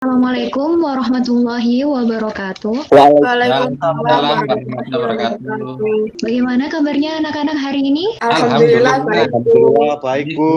Assalamualaikum warahmatullahi wabarakatuh. Waalaikumsalam Waalaikumsalam warahmatullahi warahmatullahi wabarakatuh. wabarakatuh. Bagaimana kabarnya anak-anak hari ini? Alhamdulillah baik, Bu. Alhamdulillah baik, Bu.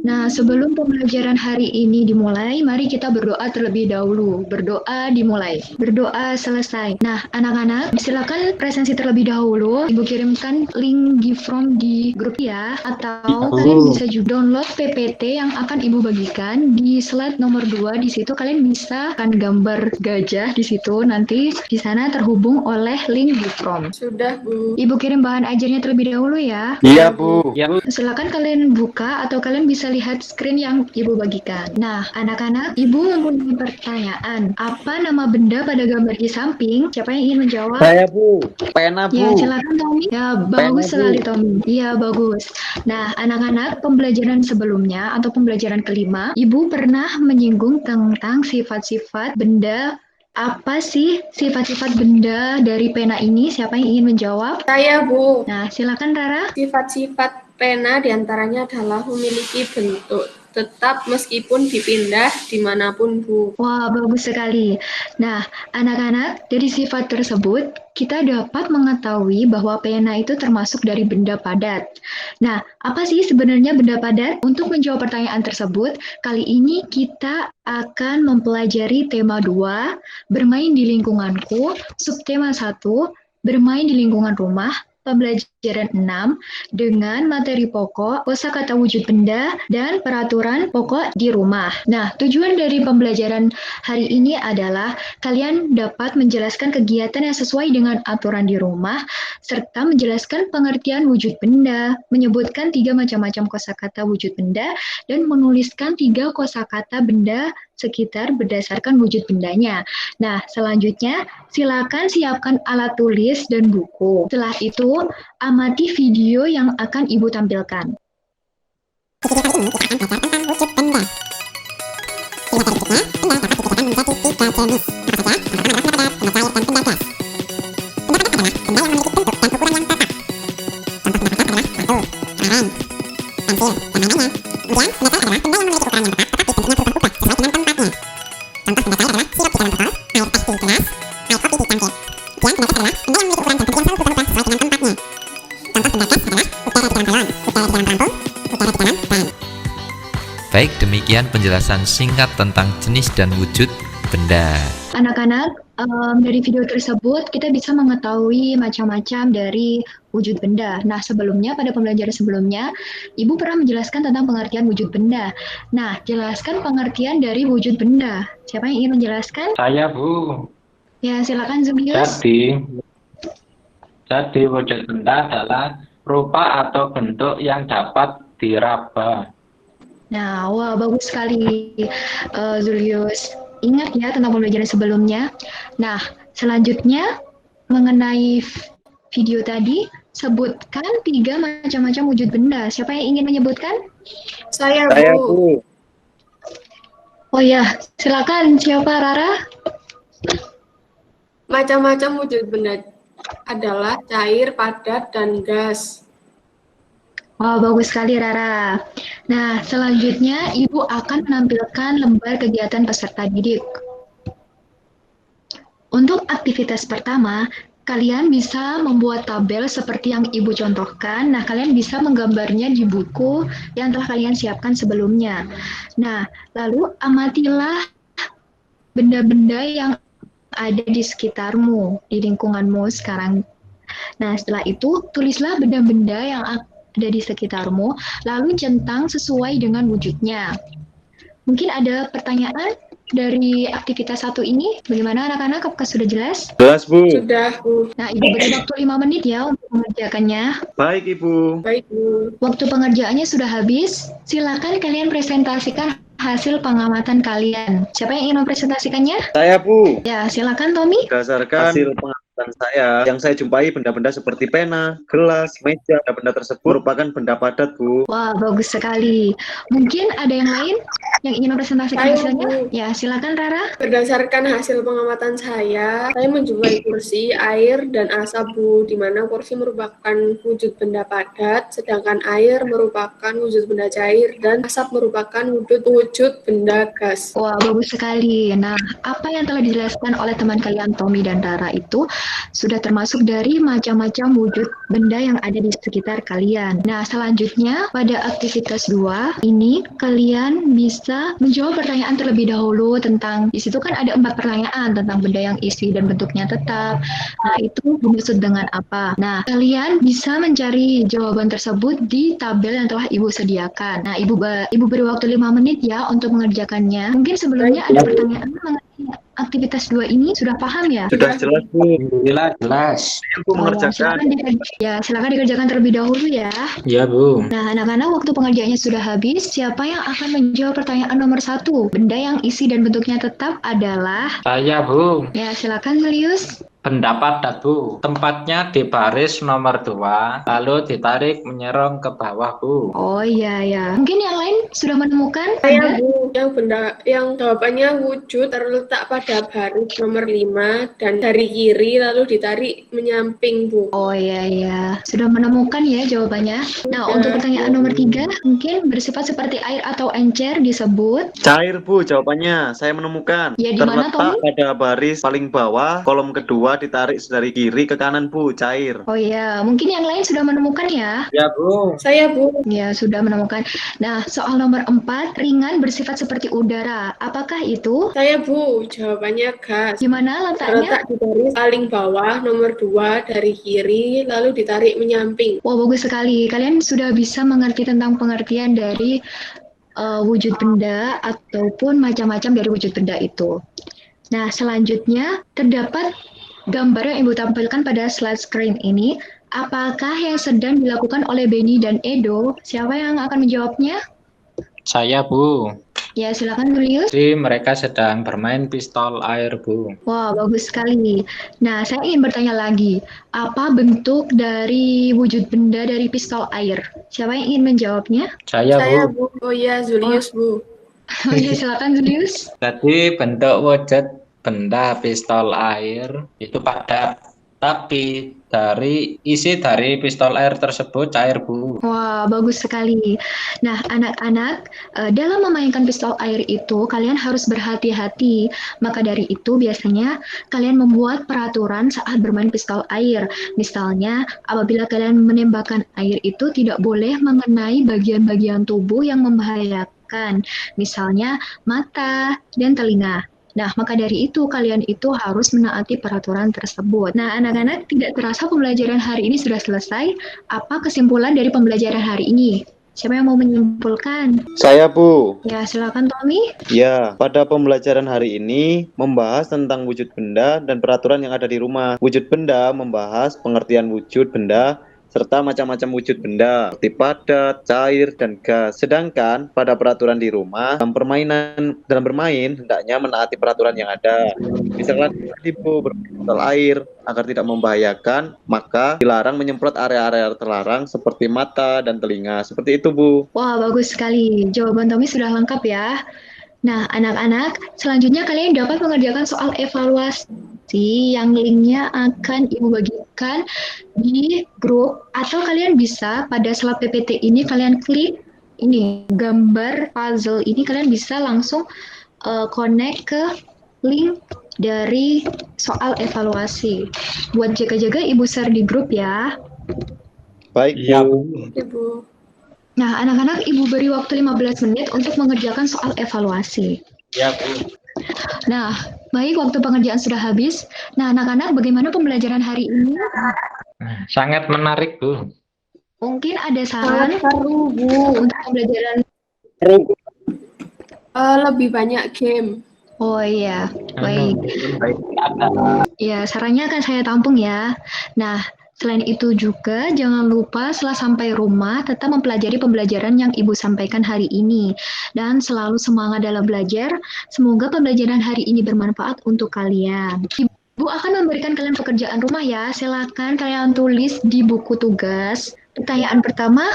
Nah, sebelum pembelajaran hari ini dimulai, mari kita berdoa terlebih dahulu. Berdoa dimulai. Berdoa selesai. Nah, anak-anak, silakan presensi terlebih dahulu. Ibu kirimkan link GiveFrom di grup ya. Atau Bu. kalian bisa juga download PPT yang akan Ibu bagikan di slide nomor 2. Di situ kalian bisa kan gambar gajah di situ. Nanti di sana terhubung oleh link GiveFrom. Sudah, Bu. Ibu kirim bahan ajarnya terlebih dahulu ya. Iya, Bu. Silakan kalian buka atau kalian bisa lihat screen yang Ibu bagikan. Nah, anak-anak, Ibu mempunyai pertanyaan. Apa nama benda pada gambar di samping? Siapa yang ingin menjawab? Saya, Bu. Pena, Bu. Ya, silakan Tommy. Ya, bagus sekali Tommy. Iya, bagus. Nah, anak-anak, pembelajaran sebelumnya atau pembelajaran kelima, Ibu pernah menyinggung tentang sifat-sifat benda. Apa sih sifat-sifat benda dari pena ini? Siapa yang ingin menjawab? Saya, Bu. Nah, silakan Rara. Sifat-sifat pena diantaranya adalah memiliki bentuk tetap meskipun dipindah dimanapun, Bu. Wah, bagus sekali. Nah, anak-anak, dari sifat tersebut, kita dapat mengetahui bahwa pena itu termasuk dari benda padat. Nah, apa sih sebenarnya benda padat? Untuk menjawab pertanyaan tersebut, kali ini kita akan mempelajari tema 2, bermain di lingkunganku, subtema 1, bermain di lingkungan rumah, pembelajaran 6 dengan materi pokok, kosakata wujud benda, dan peraturan pokok di rumah. Nah, tujuan dari pembelajaran hari ini adalah kalian dapat menjelaskan kegiatan yang sesuai dengan aturan di rumah, serta menjelaskan pengertian wujud benda, menyebutkan 3 macam-macam kosakata wujud benda, dan menuliskan 3 kosakata benda sekitar berdasarkan wujud bendanya. Nah, selanjutnya silakan siapkan alat tulis dan buku. Setelah itu, amati video yang akan Ibu tampilkan. Baik, demikian penjelasan singkat tentang jenis dan wujud benda. Anak-anak, dari video tersebut kita bisa mengetahui macam-macam dari wujud benda. Nah, sebelumnya pada pembelajaran sebelumnya, Ibu pernah menjelaskan tentang pengertian wujud benda. Nah, jelaskan pengertian dari wujud benda. Siapa yang ingin menjelaskan? Saya, Bu. Ya, silakan Zubius. Jadi wujud benda adalah rupa atau bentuk yang dapat diraba. Nah, wah bagus sekali Zulius. Ingat ya tentang pembelajaran sebelumnya. Nah, selanjutnya mengenai video tadi, sebutkan 3 macam-macam wujud benda. Siapa yang ingin menyebutkan? Saya, Saya, Bu. Bu. Oh ya, silakan. Siapa Rara? Macam-macam wujud benda adalah cair, padat, dan gas. Wah, bagus sekali Rara. Nah, selanjutnya Ibu akan menampilkan lembar kegiatan peserta didik. Untuk aktivitas pertama, kalian bisa membuat tabel seperti yang Ibu contohkan. Nah, kalian bisa menggambarnya di buku yang telah kalian siapkan sebelumnya. Nah, lalu amatilah benda-benda yang ada di sekitarmu, di lingkunganmu sekarang. Nah, setelah itu, tulislah benda-benda yang ada di sekitarmu, lalu centang sesuai dengan wujudnya. Mungkin ada pertanyaan dari aktivitas 1 ini? Bagaimana anak-anak? Apakah sudah jelas? Jelas, Bu. Sudah, Bu. Nah, Ibu beri waktu 5 menit ya untuk mengerjakannya. Baik, Ibu. Baik, Bu. Waktu pengerjaannya sudah habis, silakan kalian presentasikan hasil pengamatan kalian. Siapa yang ingin mempresentasikannya? Saya, Bu. Ya, silakan Tommy. Berdasarkan hasil pengamatan Dan yang saya jumpai benda-benda seperti pena, gelas, meja, benda tersebut merupakan benda padat, Bu. Wah, bagus sekali. Mungkin ada yang lain yang ingin mempresentasikan Saya, hasilnya? Bu. Ya, silakan Rara. Berdasarkan hasil pengamatan saya menjumpai kursi, air, dan asap, Bu, di mana kursi merupakan wujud benda padat, sedangkan air merupakan wujud benda cair, dan asap merupakan wujud benda gas. Wah, bagus sekali. Nah, apa yang telah dijelaskan oleh teman kalian Tommy dan Rara itu sudah termasuk dari macam-macam wujud benda yang ada di sekitar kalian. Nah, selanjutnya pada aktivitas 2 ini kalian bisa menjawab pertanyaan terlebih dahulu tentang, di situ kan ada 4 pertanyaan tentang benda yang isi dan bentuknya tetap. Nah, itu dimaksud dengan apa? Nah, kalian bisa mencari jawaban tersebut di tabel yang telah Ibu sediakan. Nah, Ibu beri waktu 5 menit ya untuk mengerjakannya. Mungkin sebelumnya ada pertanyaan mengenai aktivitas 2 ini sudah paham ya? Sudah jelas, Bu. Jelas. Bu mengerjakan. Silakan dikerjakan terlebih dahulu ya. Ya, Bu. Nah, anak-anak, waktu pengerjaannya sudah habis. Siapa yang akan menjawab pertanyaan nomor 1? Benda yang isi dan bentuknya tetap adalah... Saya, Bu. Ya, silakan Julius. Benda padat, Bu. Tempatnya di baris nomor 2, lalu ditarik menyerong ke bawah, Bu. Oh iya ya. Mungkin yang lain sudah menemukan? Saya, Bu, yang jawabannya wujud terletak pada baris nomor 5 dan dari kiri lalu ditarik menyamping, Bu. Oh iya ya. Sudah menemukan ya jawabannya. Nah, Sudah. untuk pertanyaan nomor 3, mungkin bersifat seperti air atau encer disebut. Cair, Bu, jawabannya. Saya menemukan. Ya, di mana, Terletak Tommy? pada baris paling bawah, kolom kedua ditarik dari kiri ke kanan, Bu, cair. Oh iya, mungkin yang lain sudah menemukan ya? Ya, Bu. Saya, Bu. Ya, sudah menemukan. Nah, soal nomor 4, ringan bersifat seperti udara. Apakah itu? Saya, Bu, jawabannya gas. Di mana letaknya? Terletak di baris paling bawah nomor 2 dari kiri lalu ditarik menyamping. Wah, bagus sekali. Kalian sudah bisa mengerti tentang pengertian dari wujud benda ataupun macam-macam dari wujud benda itu. Nah, selanjutnya terdapat gambar yang Ibu tampilkan pada slide screen ini. Apakah yang sedang dilakukan oleh Benny dan Edo? Siapa yang akan menjawabnya? Saya, Bu. Ya, silakan Julius. Jadi mereka sedang bermain pistol air, Bu. Wah, bagus sekali. Nah, saya ingin bertanya lagi. Apa bentuk dari wujud benda dari pistol air? Siapa yang ingin menjawabnya? Saya, Saya, Bu. Bu. Oh iya, Julius, Bu. Ya, silakan Julius. Jadi bentuk wujud benda pistol air itu padat, tapi isi dari pistol air tersebut cair, Bu. Wah, bagus sekali. Nah, anak-anak, dalam memainkan pistol air itu, kalian harus berhati-hati. Maka dari itu, biasanya kalian membuat peraturan saat bermain pistol air. Misalnya, apabila kalian menembakkan air itu tidak boleh mengenai bagian-bagian tubuh yang membahayakan. Misalnya, mata dan telinga. Nah, maka dari itu kalian itu harus menaati peraturan tersebut. Nah, anak-anak, tidak terasa pembelajaran hari ini sudah selesai. Apa kesimpulan dari pembelajaran hari ini? Siapa yang mau menyimpulkan? Saya, Bu. Ya, silakan Tommy. Ya, pada pembelajaran hari ini membahas tentang wujud benda dan peraturan yang ada di rumah. Wujud benda membahas pengertian wujud benda serta macam-macam wujud benda seperti padat, cair, dan gas. Sedangkan pada peraturan di rumah, dalam bermain hendaknya menaati peraturan yang ada. Misalkan Ibu berpistol air agar tidak membahayakan, maka dilarang menyemprot area-area terlarang seperti mata dan telinga. Seperti itu, Bu. Wah, bagus sekali. Jawaban Tommy sudah lengkap ya. Nah, anak-anak, selanjutnya kalian dapat mengerjakan soal evaluasi yang linknya akan Ibu bagikan di grup, atau kalian bisa pada slide PPT ini kalian klik ini gambar puzzle ini, kalian bisa langsung connect ke link dari soal evaluasi. Buat jaga-jaga Ibu share di grup ya. Baik, Iya, Bu. Ibu. Nah, anak-anak, Ibu beri waktu 15 menit untuk mengerjakan soal evaluasi. Ya, Bu. Nah, baik, waktu pengerjaan sudah habis. Nah, anak-anak, bagaimana pembelajaran hari ini? Sangat menarik, Bu. Mungkin ada saran Seru, Bu. untuk pembelajaran. Lebih banyak game. Oh iya, baik. Baik. Ya, sarannya akan saya tampung ya. Nah, selain itu juga jangan lupa setelah sampai rumah tetap mempelajari pembelajaran yang Ibu sampaikan hari ini. Dan selalu semangat dalam belajar. Semoga pembelajaran hari ini bermanfaat untuk kalian. Ibu Bu akan memberikan kalian pekerjaan rumah ya. Silakan kalian tulis di buku tugas. Pertanyaan pertama,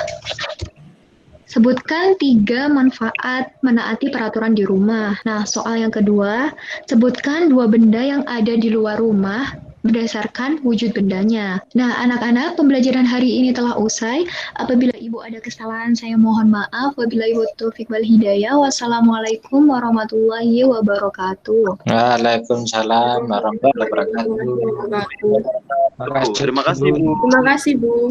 sebutkan 3 manfaat menaati peraturan di rumah. Nah, soal yang kedua, sebutkan 2 benda yang ada di luar rumah berdasarkan wujud bendanya. Nah, anak-anak, pembelajaran hari ini telah usai. Apabila Ibu ada kesalahan, saya mohon maaf. Wabillahi taufiq wal hidayah. Wassalamualaikum warahmatullahi wabarakatuh. Waalaikumsalam warahmatullahi wabarakatuh. Warahmatullahi wabarakatuh. Terima kasih, Terima kasih, Bu. Terima kasih, Bu.